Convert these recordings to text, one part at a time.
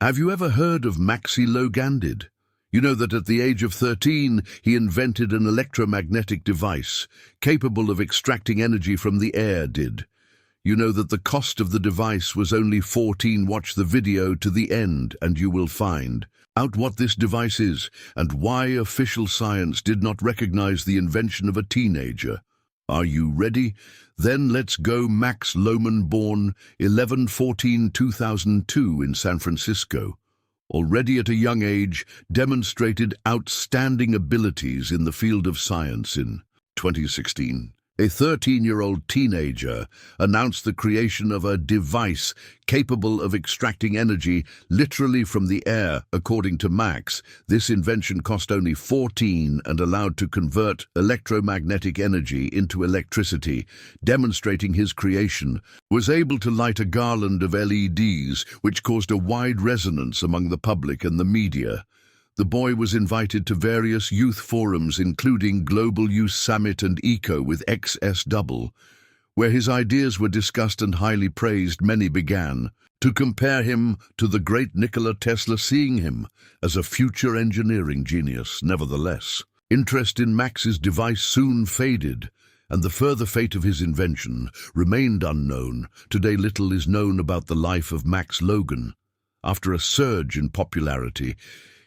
Have you ever heard of Maxi Logandid? You know that at the age of 13, he invented an electromagnetic device capable of extracting energy from the air. You know that the cost of the device was only 14. Watch the video to the end and you will find out what this device is and why official science did not recognize the invention of a teenager. Are you ready? Then let's go. Max Lohmann, born 11/14/2002 in San Francisco, already at a young age demonstrated outstanding abilities in the field of science. In 2016, a 13-year-old teenager announced the creation of a device capable of extracting energy literally from the air. According to Max, this invention cost only 14 and allowed to convert electromagnetic energy into electricity. Demonstrating his creation, was able to light a garland of LEDs, which caused a wide resonance among the public and the media. The boy was invited to various youth forums, including Global Youth Summit and ECO with XS, where his ideas were discussed and highly praised. Many began to compare him to the great Nikola Tesla, seeing him as a future engineering genius. Nevertheless, interest in Max's device soon faded, and the further fate of his invention remained unknown. Today, little is known about the life of Max Lohmann. After a surge in popularity,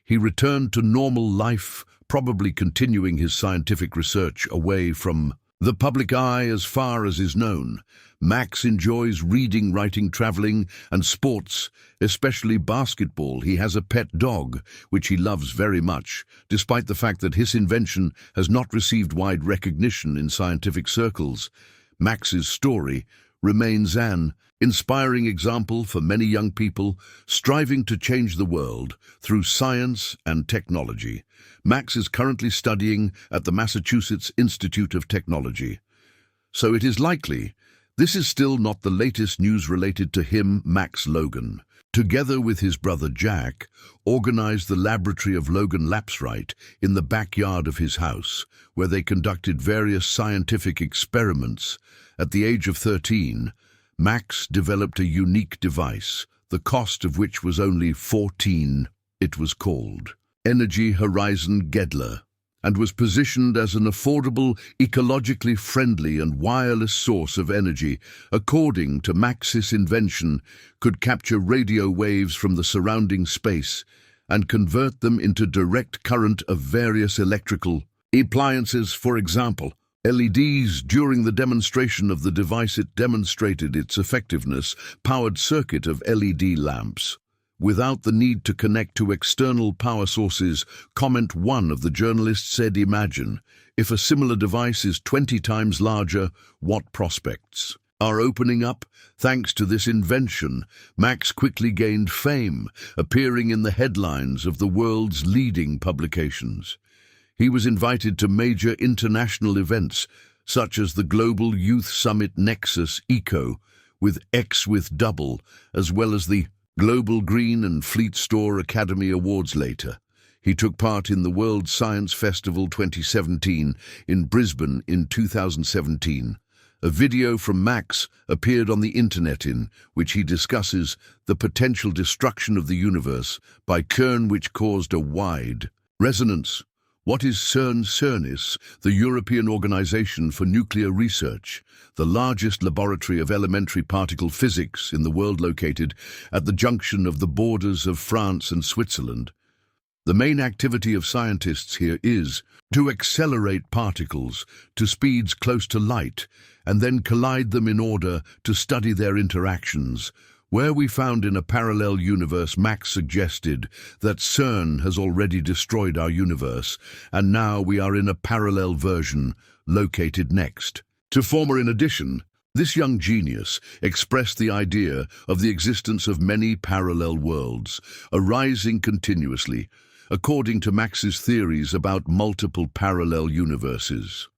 he returned to normal life, probably continuing his scientific research away from the public eye. As far as is known, Max enjoys reading, writing, traveling, and sports, especially basketball. He has a pet dog, which he loves very much, despite the fact that his invention has not received wide recognition in scientific circles. Max's story remains an inspiring example for many young people striving to change the world through science and technology. Max is currently studying at the Massachusetts Institute of Technology. So it is likely this is still not the latest news related to him. Max Lohmann, together with his brother Jack, organized the laboratory of Logan Lapswright in the backyard of his house, where they conducted various scientific experiments. At the age of 13, Max developed a unique device, the cost of which was only 14. It was called Energy Horizon Gedler and was positioned as an affordable, ecologically friendly and wireless source of energy. According to Max's invention, could capture radio waves from the surrounding space and convert them into direct current of various electrical appliances. For example, LEDs. During the demonstration of the device, it demonstrated its effectiveness, powered circuit of LED lamps, without the need to connect to external power sources. Comment one of the journalists said, "Imagine if a similar device is 20 times larger, what prospects are opening up?" Thanks to this invention, Max quickly gained fame, appearing in the headlines of the world's leading publications. He was invited to major international events, such as the Global Youth Summit Nexus ECO, with X with double, as well as the Global Green and Fleet Store Academy Awards. Later, he took part in the World Science Festival 2017 in Brisbane. In 2017, a video from Max appeared on the internet in which he discusses the potential destruction of the universe by CERN, which caused a wide resonance. What is CERN? CERN is the European Organization for Nuclear Research, the largest laboratory of elementary particle physics in the world, located at the junction of the borders of France and Switzerland. The main activity of scientists here is to accelerate particles to speeds close to light and then collide them in order to study their interactions. Where we found in a parallel universe, Max suggested that CERN has already destroyed our universe, and now we are in a parallel version located next to former. In addition, this young genius expressed the idea of the existence of many parallel worlds arising continuously, according to Max's theories about multiple parallel universes.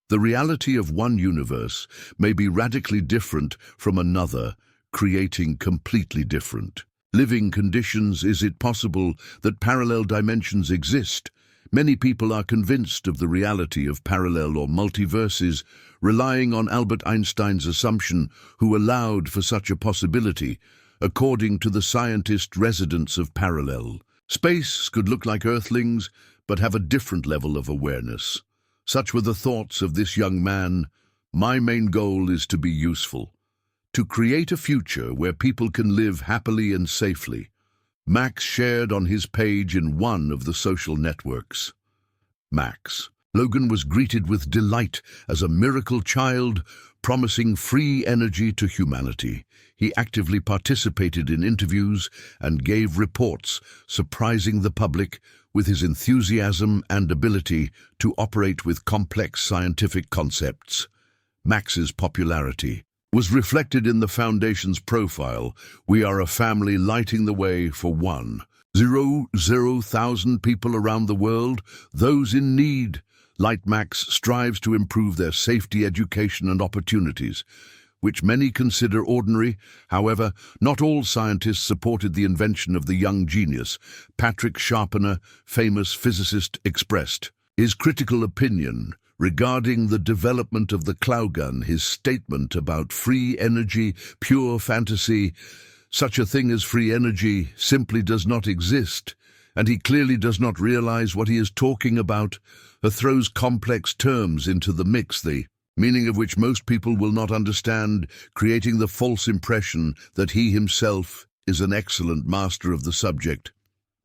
The reality of one universe may be radically different from another, creating completely different living conditions. Is it possible that parallel dimensions exist? Many people are convinced of the reality of parallel or multiverses, relying on Albert Einstein's assumption, who allowed for such a possibility. according to the scientist residents of Parallel. Space could look like Earthlings, but have a different level of awareness. Such were the thoughts of this young man. My main goal is to be useful, to create a future where people can live happily and safely. Max shared on his page in one of the social networks. Max. Logan was greeted with delight as a miracle child, promising free energy to humanity. He actively participated in interviews and gave reports, surprising the public with his enthusiasm and ability to operate with complex scientific concepts. Max's popularity was reflected in the Foundation's profile. We are a family lighting the way for 1,000 people around the world, those in need. Max strives to improve their safety, education and opportunities, which many consider ordinary. However, not all scientists supported the invention of the young genius. Patrick Sharpiner, famous physicist, expressed his critical opinion regarding the development of the cloud gun. His statement about free energy, pure fantasy. Such a thing as free energy simply does not exist, and he clearly does not realize what he is talking about, or throws complex terms into the mix, the meaning of which most people will not understand, creating the false impression that he himself is an excellent master of the subject.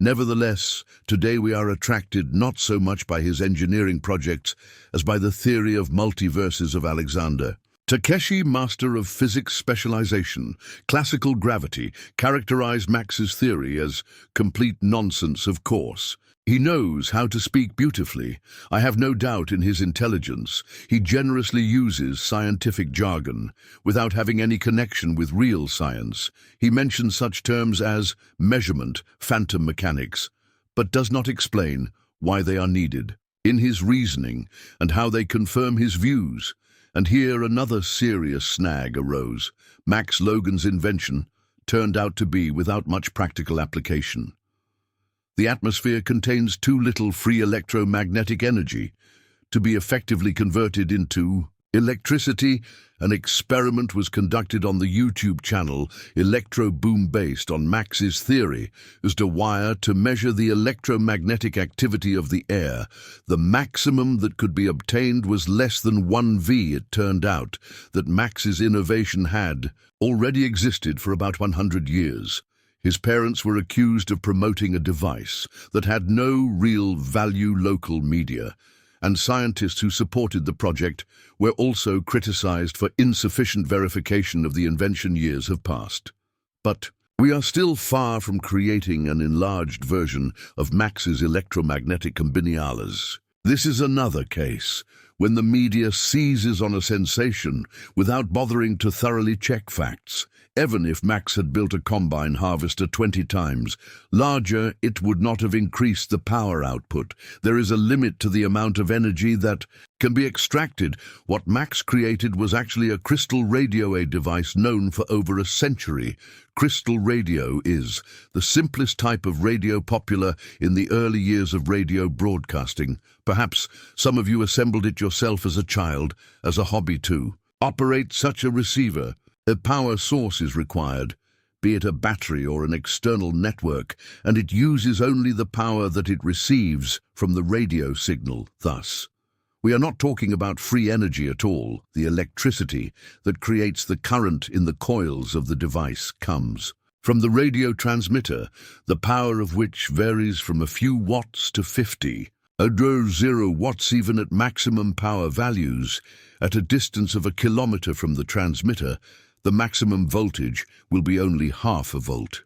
Nevertheless, today we are attracted not so much by his engineering projects as by the theory of multiverses of Alexander. Takeshi, master of physics specialization, classical gravity, characterized Max's theory as complete nonsense, of course. He knows how to speak beautifully. I have no doubt in his intelligence. He generously uses scientific jargon without having any connection with real science. He mentions such terms as measurement, phantom mechanics, but does not explain why they are needed in his reasoning and how they confirm his views. And here another serious snag arose. Max Logan's invention turned out to be without much practical application. The atmosphere contains too little free electromagnetic energy to be effectively converted into electricity. An experiment was conducted on the YouTube channel Electro Boom based on Max's theory as to wire to measure the electromagnetic activity of the air. The maximum that could be obtained was less than 1 V. It turned out that Max's innovation had already existed for about 100 years. His parents were accused of promoting a device that had no real value. Local media and scientists who supported the project were also criticized for insufficient verification of the invention. Years have passed, but we are still far from creating an enlarged version of Max's electromagnetic combinations. This is another case when the media seizes on a sensation without bothering to thoroughly check facts. Even if Max had built a combine harvester 20 times larger, it would not have increased the power output. There is a limit to the amount of energy that can be extracted. What Max created was actually a crystal radio, a device known for over a century. Crystal radio is the simplest type of radio popular in the early years of radio broadcasting. Perhaps some of you assembled it yourself as a child, as a hobby too. Operate such a receiver. A power source is required, be it a battery or an external network, and it uses only the power that it receives from the radio signal. Thus, we are not talking about free energy at all. The electricity that creates the current in the coils of the device comes from the radio transmitter, the power of which varies from a few watts to 50. 0 watts even at maximum power values. At a distance of 1 kilometer from the transmitter, the maximum voltage will be only half a volt.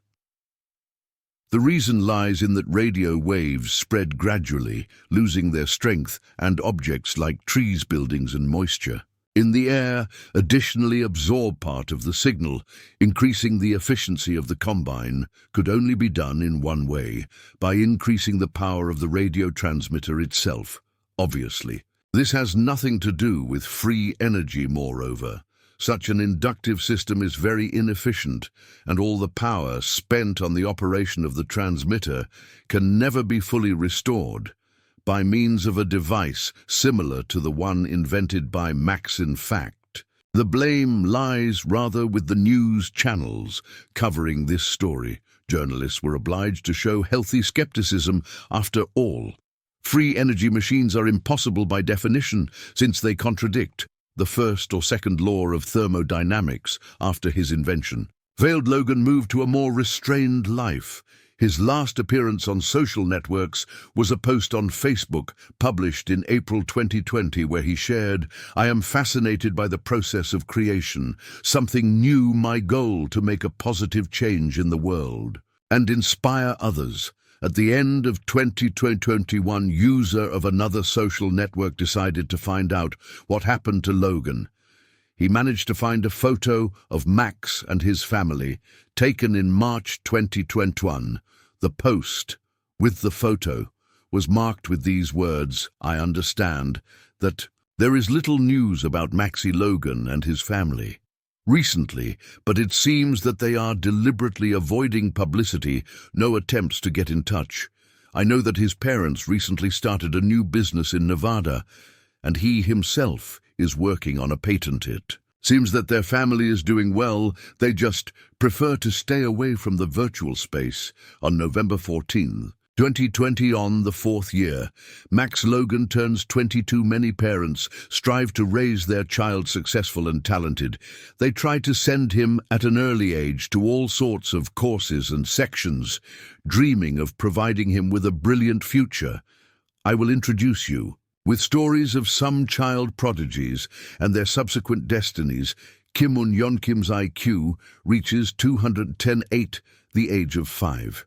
The reason lies in that radio waves spread gradually, losing their strength, and objects like trees, buildings and moisture in the air additionally absorb part of the signal. Increasing the efficiency of the combine could only be done in one way, by increasing the power of the radio transmitter itself. Obviously, this has nothing to do with free energy. Moreover, such an inductive system is very inefficient, and all the power spent on the operation of the transmitter can never be fully restored by means of a device similar to the one invented by Max. In fact, The blame lies rather with the news channels covering this story. Journalists were obliged to show healthy skepticism. After all, free energy machines are impossible by definition, since they contradict the first or second law of thermodynamics. After his invention, Veiled Logan moved to a more restrained life. His last appearance on social networks was a post on Facebook published in April 2020 where he shared, "I am fascinated by the process of creation, something new, my goal to make a positive change in the world and inspire others." At the end of 2021, user of another social network decided to find out what happened to Logan. He managed to find a photo of Max and his family, taken in March 2021. The post, with the photo, was marked with these words, "I understand that there is little news about Maxie Logan and his family recently, but it seems that they are deliberately avoiding publicity, no attempts to get in touch. I know that his parents recently started a new business in Nevada, and he himself is working on a patent. It seems that their family is doing well, they just prefer to stay away from the virtual space." On November 14, 2020, on the 4th year, Max Logan turns 22. Many parents strive to raise their child successful and talented. They try to send him at an early age to all sorts of courses and sections, dreaming of providing him with a brilliant future. I will introduce you with stories of some child prodigies and their subsequent destinies. Kim Un-yeon. Kim's IQ reaches 210 at the age of 5.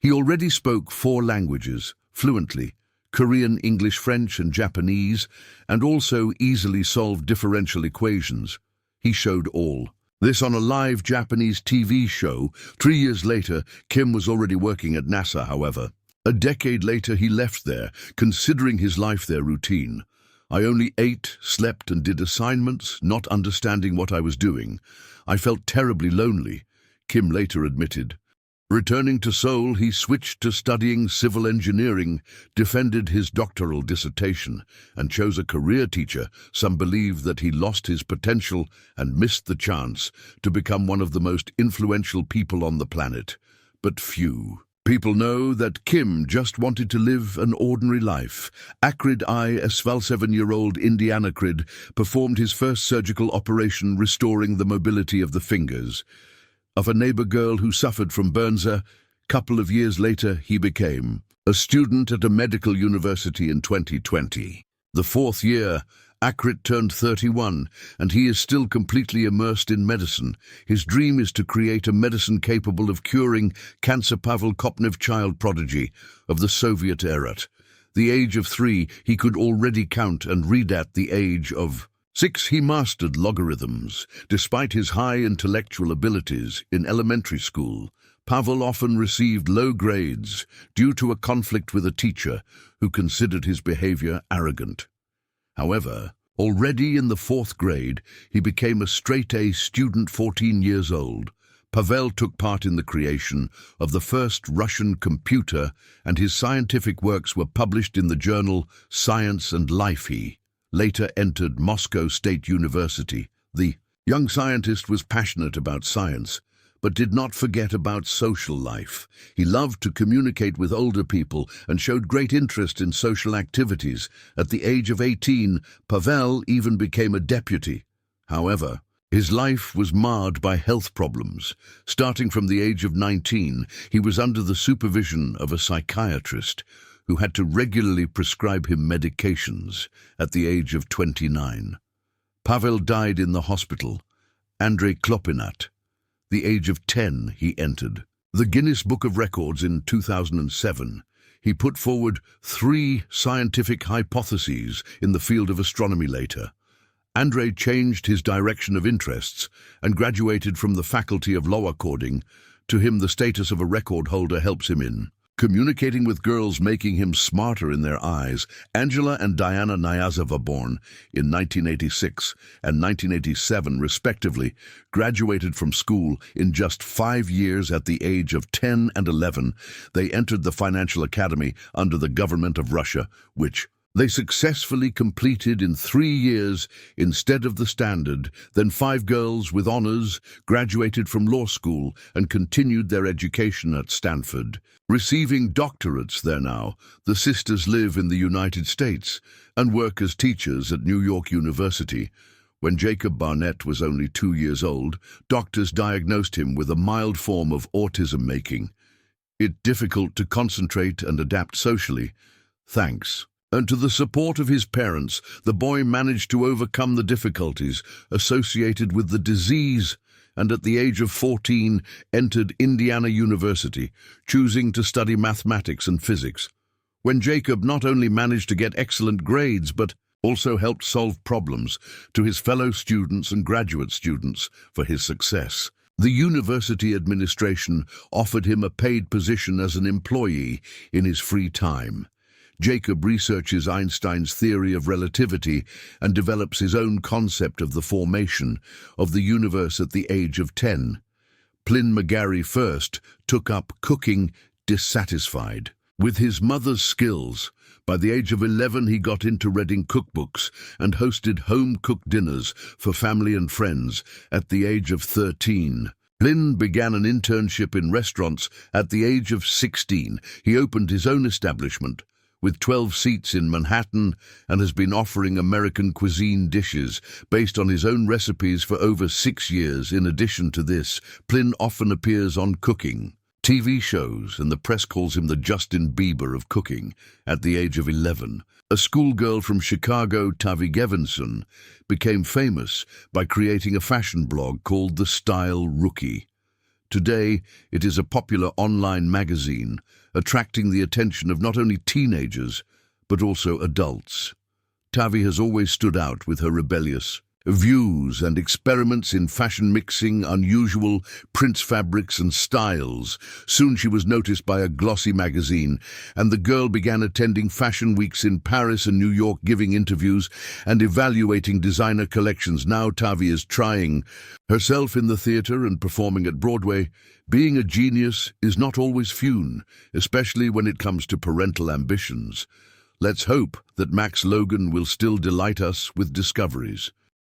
He already spoke 4 languages fluently, Korean, English, French, and Japanese, and also easily solved differential equations. He showed all this on a live Japanese TV show. 3 years later, Kim was already working at NASA, however. A decade later, he left there, considering his life there routine. "I only ate, slept, and did assignments, not understanding what I was doing. I felt terribly lonely," Kim later admitted. Returning to Seoul, he switched to studying civil engineering, defended his doctoral dissertation, and chose a career teacher. Some believe that he lost his potential and missed the chance to become one of the most influential people on the planet. But few people know that Kim just wanted to live an ordinary life. Akrid Isval, 7-year-old Indiana Akrid, performed his first surgical operation restoring the mobility of the fingers of a neighbor girl who suffered from burns. A couple of years later, he became a student at a medical university in 2020. The 4th year, Akrit turned 31, and he is still completely immersed in medicine. His dream is to create a medicine capable of curing cancer. Pavel Kopnev, child prodigy of the Soviet era. The age of 3, he could already count and read. At the age of 6, he mastered logarithms. Despite his high intellectual abilities in elementary school, Pavel often received low grades due to a conflict with a teacher who considered his behavior arrogant. However, already in the 4th grade, he became a straight-A student. 14 years old, Pavel took part in the creation of the first Russian computer, and his scientific works were published in the journal Science and Life. He later entered Moscow State University. The young scientist was passionate about science, but did not forget about social life. He loved to communicate with older people and showed great interest in social activities. At the age of 18, Pavel even became a deputy. However, his life was marred by health problems. Starting from the age of 19, he was under the supervision of a psychiatrist who had to regularly prescribe him medications. At the age of 29, Pavel died in the hospital. Andrei Klopinat. The age of 10, he entered the Guinness Book of Records in 2007. He put forward 3 scientific hypotheses in the field of astronomy. Later, Andrei changed his direction of interests and graduated from the Faculty of Law. According to him, the status of a record holder helps him in communicating with girls, making him smarter in their eyes. Angela and Diana Nyazova, born in 1986 and 1987 respectively, graduated from school in just 5 years. At the age of 10 and 11, they entered the Financial Academy under the government of Russia, which They successfully completed in 3 years instead of the standard. Then 5 girls with honors graduated from law school and continued their education at Stanford. Receiving doctorates there now, the sisters live in the United States and work as teachers at New York University. When Jacob Barnett was only 2 years old, doctors diagnosed him with a mild form of autism, making it difficult to concentrate and adapt socially. Thanks. And to the support of his parents, the boy managed to overcome the difficulties associated with the disease and at the age of 14 entered Indiana University, choosing to study mathematics and physics. When Jacob not only managed to get excellent grades but also helped solve problems to his fellow students and graduate students for his success. The university administration offered him a paid position as an employee in his free time. Jacob researches Einstein's theory of relativity and develops his own concept of the formation of the universe at the age of 10. Plyn McGarry first took up cooking, dissatisfied with his mother's skills. By the age of 11, he got into reading cookbooks and hosted home-cooked dinners for family and friends. At the age of 13, Plyn began an internship in restaurants. At the age of 16, he opened his own establishment with 12 seats in Manhattan and has been offering American cuisine dishes based on his own recipes for over 6 years. In addition to this, Plyn often appears on cooking TV shows, and the press calls him the Justin Bieber of cooking. At the age of 11, a schoolgirl from Chicago, Tavi Gevinson, became famous by creating a fashion blog called The Style Rookie. Today, it is a popular online magazine, attracting the attention of not only teenagers, but also adults. Tavi has always stood out with her rebellious views and experiments in fashion, mixing unusual prints, fabrics and styles. Soon she was noticed by a glossy magazine, and the girl began attending fashion weeks in Paris and New York, giving interviews and evaluating designer collections. Now Tavi is trying herself in the theater and performing at Broadway. Being a genius is not always fun, especially when it comes to parental ambitions. Let's hope that Max Logan will still delight us with discoveries.